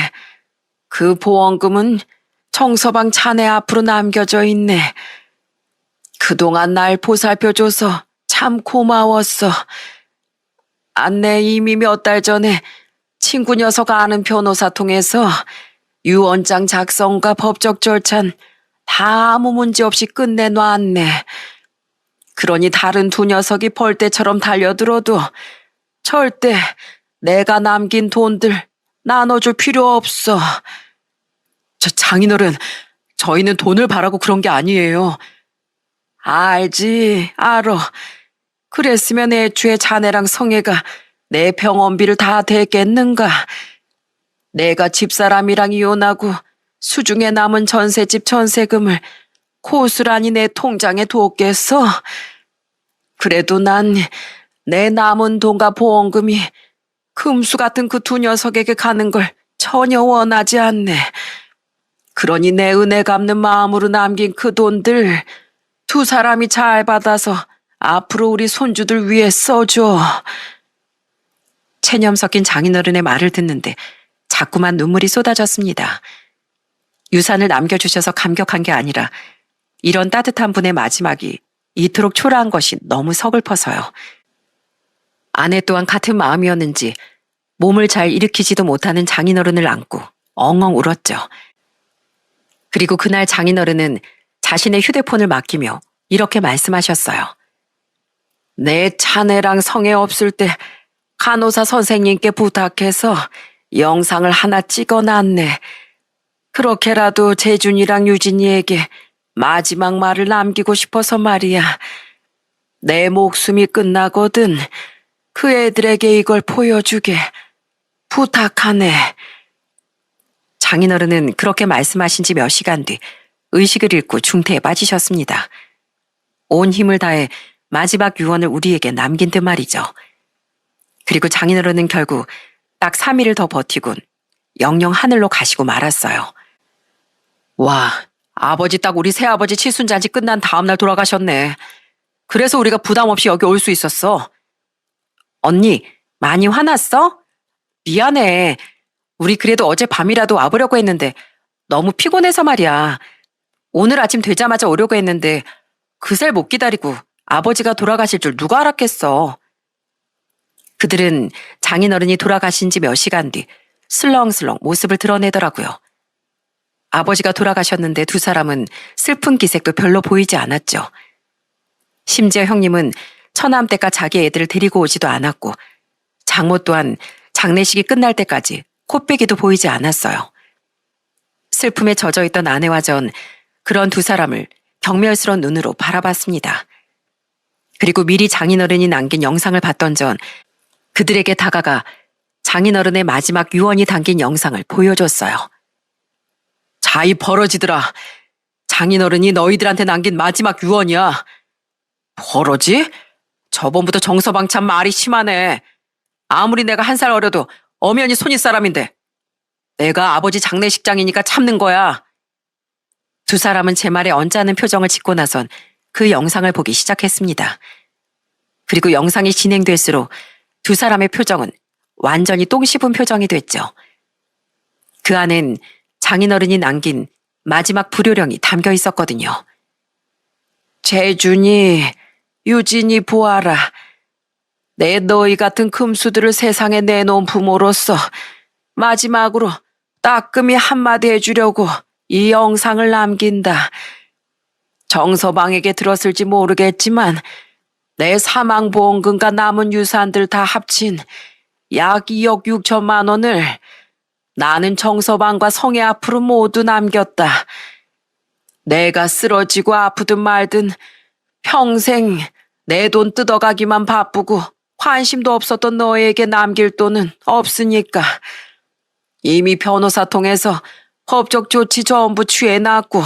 그 보험금은 정서방 자네 앞으로 남겨져 있네. 그동안 날 보살펴줘서 참 고마웠어. 안내 이미 몇 달 전에 친구 녀석 아는 변호사 통해서 유언장 작성과 법적 절차는 다 아무 문제 없이 끝내놨네. 그러니 다른 두 녀석이 벌떼처럼 달려들어도 절대 내가 남긴 돈들 나눠줄 필요 없어. 저 장인어른, 저희는 돈을 바라고 그런 게 아니에요. 알지, 알어. 그랬으면 애초에 자네랑 성애가 내 병원비를 다 대겠는가. 내가 집사람이랑 이혼하고 수중에 남은 전셋집 전세금을 고스란히 내 통장에 뒀겠어. 그래도 난 내 남은 돈과 보험금이 금수 같은 그 두 녀석에게 가는 걸 전혀 원하지 않네. 그러니 내 은혜 갚는 마음으로 남긴 그 돈들 두 사람이 잘 받아서 앞으로 우리 손주들 위해 써줘. 체념 섞인 장인어른의 말을 듣는데 자꾸만 눈물이 쏟아졌습니다. 유산을 남겨주셔서 감격한 게 아니라 이런 따뜻한 분의 마지막이 이토록 초라한 것이 너무 서글퍼서요. 아내 또한 같은 마음이었는지 몸을 잘 일으키지도 못하는 장인어른을 안고 엉엉 울었죠. 그리고 그날 장인어른은 자신의 휴대폰을 맡기며 이렇게 말씀하셨어요. 내 자네랑 성에 없을 때 간호사 선생님께 부탁해서 영상을 하나 찍어놨네. 그렇게라도 재준이랑 유진이에게 마지막 말을 남기고 싶어서 말이야. 내 목숨이 끝나거든 그 애들에게 이걸 보여주게 부탁하네. 장인어른은 그렇게 말씀하신 지 몇 시간 뒤 의식을 잃고 중태에 빠지셨습니다. 온 힘을 다해 마지막 유언을 우리에게 남긴 듯 말이죠. 그리고 장인어른은 결국 딱 3일을 더 버티곤 영영 하늘로 가시고 말았어요. 와, 아버지 딱 우리 새아버지 칠순잔치 끝난 다음날 돌아가셨네. 그래서 우리가 부담 없이 여기 올 수 있었어. 언니, 많이 화났어? 미안해. 우리 그래도 어제 밤이라도 와보려고 했는데 너무 피곤해서 말이야. 오늘 아침 되자마자 오려고 했는데 그새 못 기다리고 아버지가 돌아가실 줄 누가 알았겠어. 그들은 장인어른이 돌아가신 지 몇 시간 뒤 슬렁슬렁 모습을 드러내더라고요. 아버지가 돌아가셨는데 두 사람은 슬픈 기색도 별로 보이지 않았죠. 심지어 형님은 처남댁과 자기 애들을 데리고 오지도 않았고 장모 또한 장례식이 끝날 때까지 코빼기도 보이지 않았어요. 슬픔에 젖어있던 아내와 전 그런 두 사람을 경멸스러운 눈으로 바라봤습니다. 그리고 미리 장인어른이 남긴 영상을 봤던 전 그들에게 다가가 장인어른의 마지막 유언이 담긴 영상을 보여줬어요. 자, 이 버러지들아. 장인어른이 너희들한테 남긴 마지막 유언이야. 버러지? 저번부터 정서방 참 말이 심하네. 아무리 내가 한 살 어려도 엄연히 손윗 사람인데 내가 아버지 장례식장이니까 참는 거야. 두 사람은 제 말에 언짢은 표정을 짓고 나선 그 영상을 보기 시작했습니다. 그리고 영상이 진행될수록 두 사람의 표정은 완전히 똥 씹은 표정이 됐죠. 그 안엔 장인어른이 남긴 마지막 불효령이 담겨 있었거든요. 재준이, 유진이 보아라. 내 너희 같은 금수들을 세상에 내놓은 부모로서 마지막으로 따끔히 한마디 해주려고 이 영상을 남긴다. 정서방에게 들었을지 모르겠지만 내 사망보험금과 남은 유산들 다 합친 약 2억 6천만 원을 나는 정서방과 성애 앞으로 모두 남겼다. 내가 쓰러지고 아프든 말든 평생 내 돈 뜯어가기만 바쁘고 관심도 없었던 너에게 남길 돈은 없으니까 이미 변호사 통해서 법적 조치 전부 취해놨고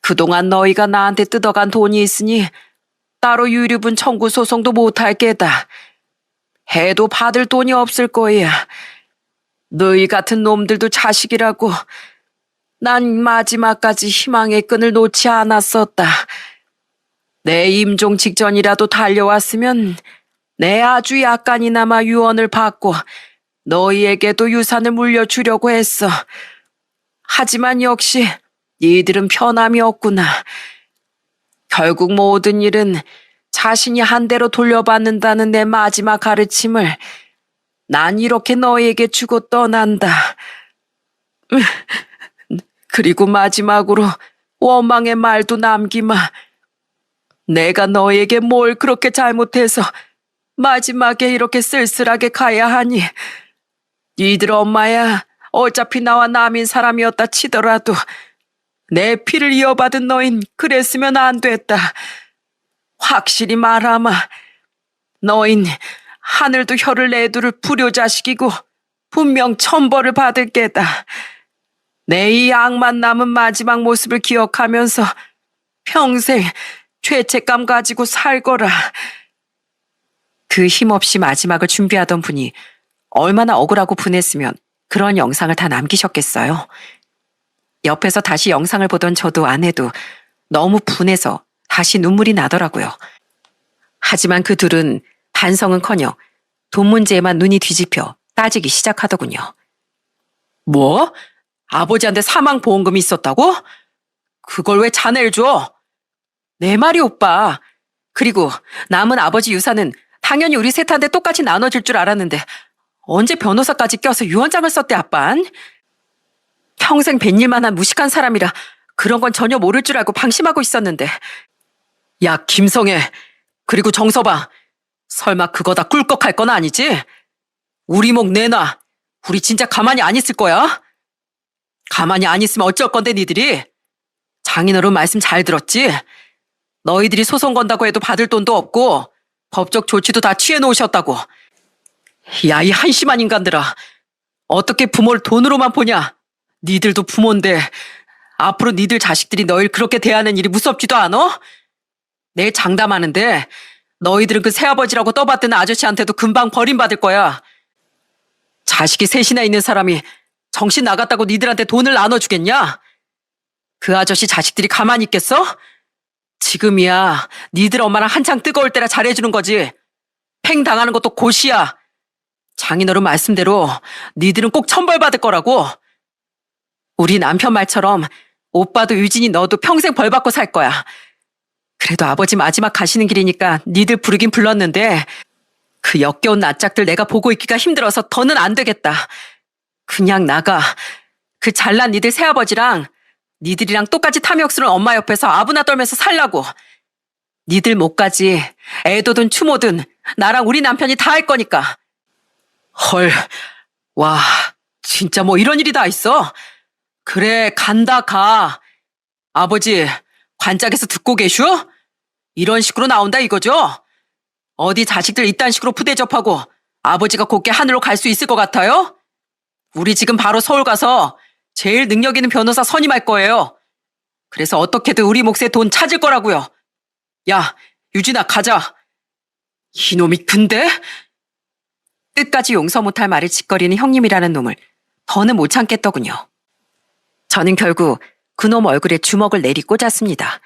그동안 너희가 나한테 뜯어간 돈이 있으니 따로 유류분 청구 소송도 못할 게다. 해도 받을 돈이 없을 거야. 너희 같은 놈들도 자식이라고 난 마지막까지 희망의 끈을 놓지 않았었다. 내 임종 직전이라도 달려왔으면 내 아주 약간이나마 유언을 받고 너희에게도 유산을 물려주려고 했어. 하지만 역시 니들은 편함이 없구나. 결국 모든 일은 자신이 한 대로 돌려받는다는 내 마지막 가르침을 난 이렇게 너희에게 주고 떠난다. 그리고 마지막으로 원망의 말도 남기마. 내가 너에게 뭘 그렇게 잘못해서 마지막에 이렇게 쓸쓸하게 가야 하니. 니들 엄마야 어차피 나와 남인 사람이었다 치더라도 내 피를 이어받은 너흰 그랬으면 안 됐다. 확실히 말하마. 너흰 하늘도 혀를 내두를 불효자식이고 분명 천벌을 받을 게다. 내 이 악만 남은 마지막 모습을 기억하면서 평생 죄책감 가지고 살거라. 그 힘없이 마지막을 준비하던 분이 얼마나 억울하고 분했으면 그런 영상을 다 남기셨겠어요. 옆에서 다시 영상을 보던 저도 아내도 너무 분해서 다시 눈물이 나더라고요. 하지만 그 둘은 반성은커녕 돈 문제에만 눈이 뒤집혀 따지기 시작하더군요. 뭐? 아버지한테 사망보험금이 있었다고? 그걸 왜 자네를 줘? 내 말이 오빠. 그리고 남은 아버지 유산은 당연히 우리 셋한테 똑같이 나눠줄 줄 알았는데 언제 변호사까지 껴서 유언장을 썼대 아빤? 평생 뱃일만 한 무식한 사람이라 그런 건 전혀 모를 줄 알고 방심하고 있었는데. 야, 김성애. 그리고 정서방. 설마 그거 다 꿀꺽할 건 아니지? 우리 목 내놔. 우리 진짜 가만히 안 있을 거야? 가만히 안 있으면 어쩔 건데 니들이? 장인어른 말씀 잘 들었지? 너희들이 소송 건다고 해도 받을 돈도 없고 법적 조치도 다 취해 놓으셨다고. 야, 이 한심한 인간들아. 어떻게 부모를 돈으로만 보냐? 니들도 부모인데 앞으로 니들 자식들이 너희를 그렇게 대하는 일이 무섭지도 않아? 내일 장담하는데 너희들은 그 새아버지라고 떠받드는 아저씨한테도 금방 버림받을 거야. 자식이 셋이나 있는 사람이 정신 나갔다고 니들한테 돈을 나눠주겠냐? 그 아저씨 자식들이 가만히 있겠어? 지금이야 니들 엄마랑 한창 뜨거울 때라 잘해주는 거지. 팽 당하는 것도 곧이야. 장인어른 말씀대로 니들은 꼭 천벌받을 거라고. 우리 남편 말처럼 오빠도 유진이 너도 평생 벌 받고 살 거야. 그래도 아버지 마지막 가시는 길이니까 니들 부르긴 불렀는데 그 역겨운 낯짝들 내가 보고 있기가 힘들어서 더는 안 되겠다. 그냥 나가. 그 잘난 니들 새아버지랑 니들이랑 똑같이 탐욕스러운 엄마 옆에서 아부나 떨면서 살라고. 니들 못가지 애도든 추모든 나랑 우리 남편이 다 할 거니까. 헐, 와, 진짜 뭐 이런 일이 다 있어? 그래, 간다, 가. 아버지, 관짝에서 듣고 계슈? 이런 식으로 나온다 이거죠? 어디 자식들 이딴 식으로 푸대접하고 아버지가 곱게 하늘로 갈 수 있을 것 같아요? 우리 지금 바로 서울 가서 제일 능력 있는 변호사 선임할 거예요. 그래서 어떻게든 우리 몫의 돈 찾을 거라고요. 야, 유진아, 가자. 이놈이 근데? 끝까지 용서 못할 말을 짓거리는 형님이라는 놈을 더는 못 참겠더군요. 저는 결국 그놈 얼굴에 주먹을 내리 꽂았습니다.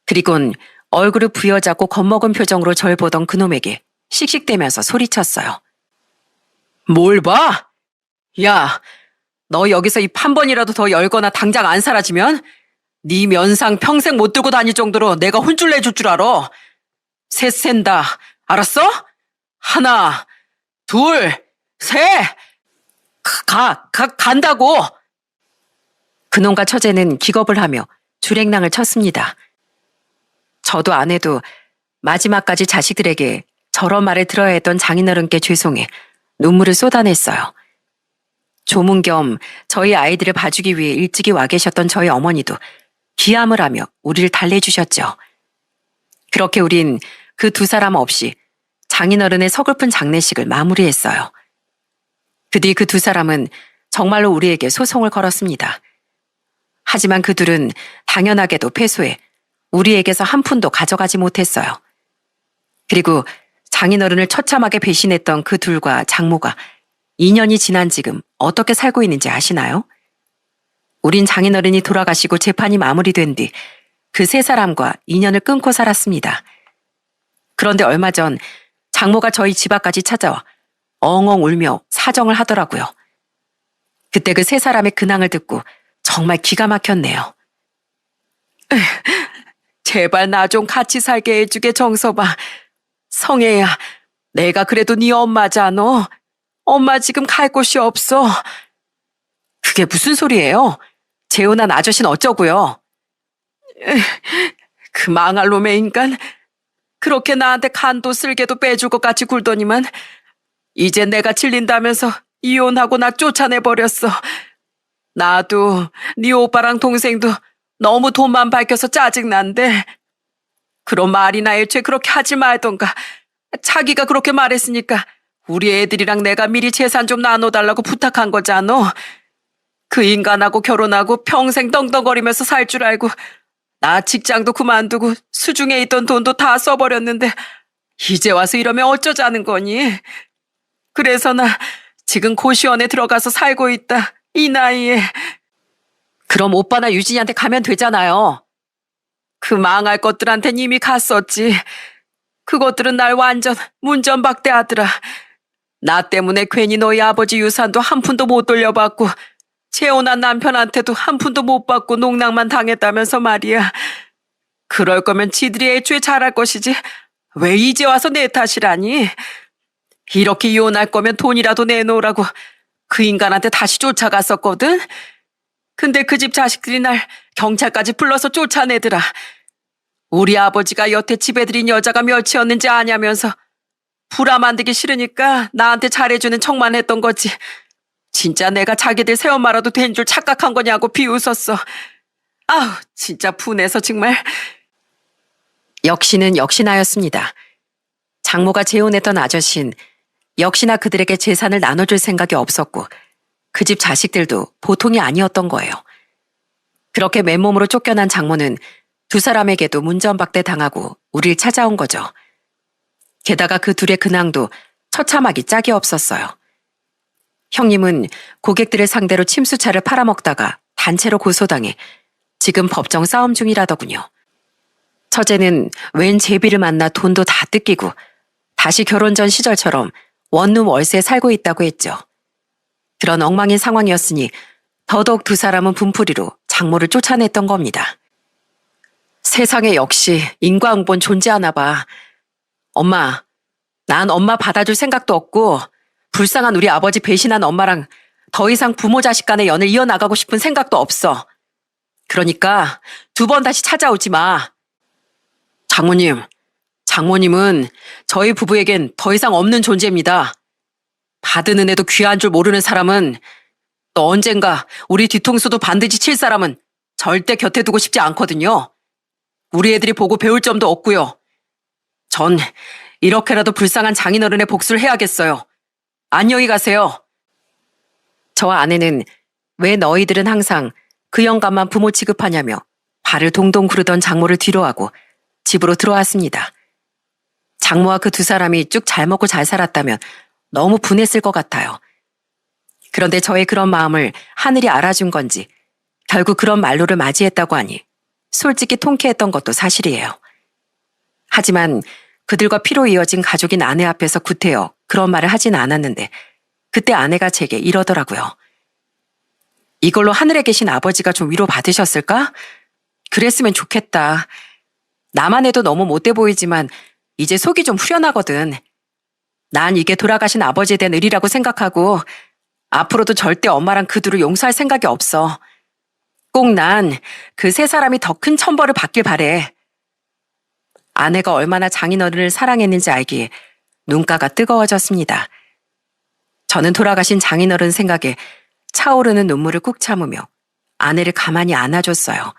그리곤 얼굴을 부여잡고 겁먹은 표정으로 절 보던 그놈에게 씩씩대면서 소리쳤어요. 뭘 봐? 야, 너 여기서 입 한 번이라도 더 열거나 당장 안 사라지면 네 면상 평생 못 들고 다닐 정도로 내가 혼쭐 내줄 줄 알아. 셋 센다. 알았어? 하나, 둘, 셋! 간다고! 그놈과 처제는 기겁을 하며 줄행랑을 쳤습니다. 저도 아내도 마지막까지 자식들에게 저런 말을 들어야 했던 장인어른께 죄송해 눈물을 쏟아냈어요. 조문 겸 저희 아이들을 봐주기 위해 일찍이 와 계셨던 저희 어머니도 기함을 하며 우리를 달래주셨죠. 그렇게 우린 그 두 사람 없이 장인어른의 서글픈 장례식을 마무리했어요. 그 뒤 그 두 사람은 정말로 우리에게 소송을 걸었습니다. 하지만 그들은 당연하게도 패소해 우리에게서 한 푼도 가져가지 못했어요. 그리고 장인어른을 처참하게 배신했던 그 둘과 장모가 2년이 지난 지금 어떻게 살고 있는지 아시나요? 우린 장인어른이 돌아가시고 재판이 마무리된 뒤 그 세 사람과 인연을 끊고 살았습니다. 그런데 얼마 전 장모가 저희 집 앞까지 찾아와 엉엉 울며 사정을 하더라고요. 그때 그 세 사람의 근황을 듣고 정말 기가 막혔네요. 제발 나 좀 같이 살게 해주게 정서봐. 성애야, 내가 그래도 네 엄마잖아. 엄마 지금 갈 곳이 없어. 그게 무슨 소리예요? 재혼한 아저씨는 어쩌고요? 그 망할 놈의 인간. 그렇게 나한테 간도 쓸개도 빼줄 것 같이 굴더니만 이제 내가 질린다면서 이혼하고 나 쫓아내버렸어. 나도 네 오빠랑 동생도 너무 돈만 밝혀서 짜증난데 그런 말이나 애초에 그렇게 하지 말던가. 자기가 그렇게 말했으니까 우리 애들이랑 내가 미리 재산 좀 나눠달라고 부탁한 거잖아. 그 인간하고 결혼하고 평생 떵떵거리면서 살 줄 알고 나 직장도 그만두고 수중에 있던 돈도 다 써버렸는데 이제 와서 이러면 어쩌자는 거니? 그래서 나 지금 고시원에 들어가서 살고 있다. 이 나이에. 그럼 오빠나 유진이한테 가면 되잖아요. 그 망할 것들한텐 이미 갔었지. 그것들은 날 완전 문전박대하더라. 나 때문에 괜히 너희 아버지 유산도 한 푼도 못 돌려받고 재혼한 남편한테도 한 푼도 못 받고 농락만 당했다면서 말이야. 그럴 거면 지들이 애초에 잘할 것이지. 왜 이제 와서 내 탓이라니? 이렇게 이혼할 거면 돈이라도 내놓으라고 그 인간한테 다시 쫓아갔었거든? 근데 그 집 자식들이 날 경찰까지 불러서 쫓아내더라. 우리 아버지가 여태 집에 들인 여자가 몇이었는지 아냐면서 불화 만들기 싫으니까 나한테 잘해주는 척만 했던 거지. 진짜 내가 자기들 새엄마라도 된 줄 착각한 거냐고 비웃었어. 아우, 진짜 분해서 정말. 역시는 역시나였습니다. 장모가 재혼했던 아저씨는 역시나 그들에게 재산을 나눠줄 생각이 없었고 그 집 자식들도 보통이 아니었던 거예요. 그렇게 맨몸으로 쫓겨난 장모는 두 사람에게도 문전박대 당하고 우릴 찾아온 거죠. 게다가 그 둘의 근황도 처참하기 짝이 없었어요. 형님은 고객들을 상대로 침수차를 팔아먹다가 단체로 고소당해 지금 법정 싸움 중이라더군요. 처제는 웬 제비를 만나 돈도 다 뜯기고 다시 결혼 전 시절처럼 원룸 월세에 살고 있다고 했죠. 그런 엉망인 상황이었으니 더더욱 두 사람은 분풀이로 장모를 쫓아냈던 겁니다. 세상에 역시 인과응보는 존재하나 봐. 엄마, 난 엄마 받아줄 생각도 없고 불쌍한 우리 아버지 배신한 엄마랑 더 이상 부모 자식 간의 연을 이어나가고 싶은 생각도 없어. 그러니까 두 번 다시 찾아오지 마. 장모님은 저희 부부에겐 더 이상 없는 존재입니다. 받은 은혜도 귀한 줄 모르는 사람은 또 언젠가 우리 뒤통수도 반드시 칠 사람은 절대 곁에 두고 싶지 않거든요. 우리 애들이 보고 배울 점도 없고요. 전 이렇게라도 불쌍한 장인어른의 복수를 해야겠어요. 안녕히 가세요. 저와 아내는 왜 너희들은 항상 그 영감만 부모 취급하냐며 발을 동동 구르던 장모를 뒤로하고 집으로 들어왔습니다. 장모와 그 두 사람이 쭉 잘 먹고 잘 살았다면 너무 분했을 것 같아요. 그런데 저의 그런 마음을 하늘이 알아준 건지 결국 그런 말로를 맞이했다고 하니 솔직히 통쾌했던 것도 사실이에요. 하지만 그들과 피로 이어진 가족인 아내 앞에서 구태여 그런 말을 하진 않았는데 그때 아내가 제게 이러더라고요. 이걸로 하늘에 계신 아버지가 좀 위로받으셨을까? 그랬으면 좋겠다. 나만 해도 너무 못돼 보이지만 이제 속이 좀 후련하거든. 난 이게 돌아가신 아버지에 대한 의리라고 생각하고 앞으로도 절대 엄마랑 그 둘을 용서할 생각이 없어. 꼭 난 그 세 사람이 더 큰 천벌을 받길 바래. 아내가 얼마나 장인어른을 사랑했는지 알기에 눈가가 뜨거워졌습니다. 저는 돌아가신 장인어른 생각에 차오르는 눈물을 꾹 참으며 아내를 가만히 안아줬어요.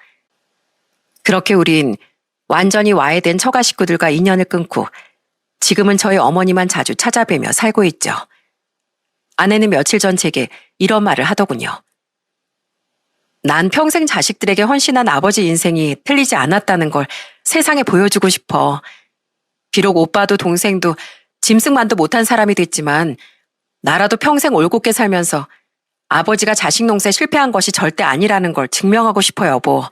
그렇게 우린 완전히 와해된 처가 식구들과 인연을 끊고 지금은 저희 어머니만 자주 찾아뵈며 살고 있죠. 아내는 며칠 전 제게 이런 말을 하더군요. 난 평생 자식들에게 헌신한 아버지 인생이 틀리지 않았다는 걸 세상에 보여주고 싶어. 비록 오빠도 동생도 짐승만도 못한 사람이 됐지만 나라도 평생 올곧게 살면서 아버지가 자식 농사에 실패한 것이 절대 아니라는 걸 증명하고 싶어요, 여보.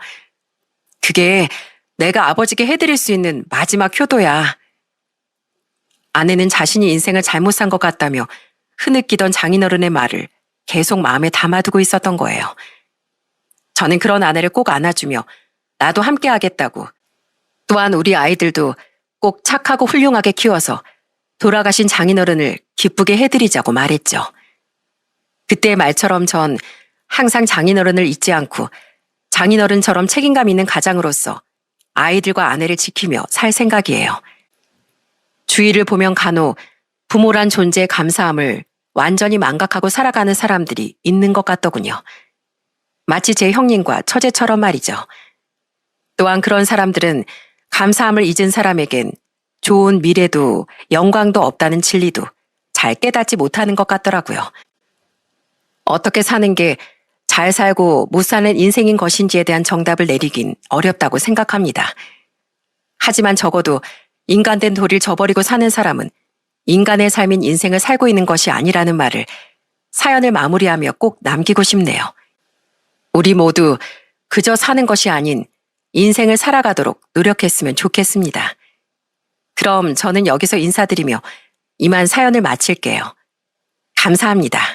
그게 내가 아버지께 해드릴 수 있는 마지막 효도야. 아내는 자신이 인생을 잘못 산 것 같다며 흐느끼던 장인어른의 말을 계속 마음에 담아두고 있었던 거예요. 저는 그런 아내를 꼭 안아주며 나도 함께 하겠다고, 또한 우리 아이들도 꼭 착하고 훌륭하게 키워서 돌아가신 장인어른을 기쁘게 해드리자고 말했죠. 그때의 말처럼 전 항상 장인어른을 잊지 않고 장인어른처럼 책임감 있는 가장으로서 아이들과 아내를 지키며 살 생각이에요. 주위를 보면 간혹 부모란 존재의 감사함을 완전히 망각하고 살아가는 사람들이 있는 것 같더군요. 마치 제 형님과 처제처럼 말이죠. 또한 그런 사람들은 감사함을 잊은 사람에겐 좋은 미래도 영광도 없다는 진리도 잘 깨닫지 못하는 것 같더라고요. 어떻게 사는 게 잘 살고 못 사는 인생인 것인지에 대한 정답을 내리긴 어렵다고 생각합니다. 하지만 적어도 인간된 도리를 저버리고 사는 사람은 인간의 삶인 인생을 살고 있는 것이 아니라는 말을 사연을 마무리하며 꼭 남기고 싶네요. 우리 모두 그저 사는 것이 아닌 인생을 살아가도록 노력했으면 좋겠습니다. 그럼 저는 여기서 인사드리며 이만 사연을 마칠게요. 감사합니다.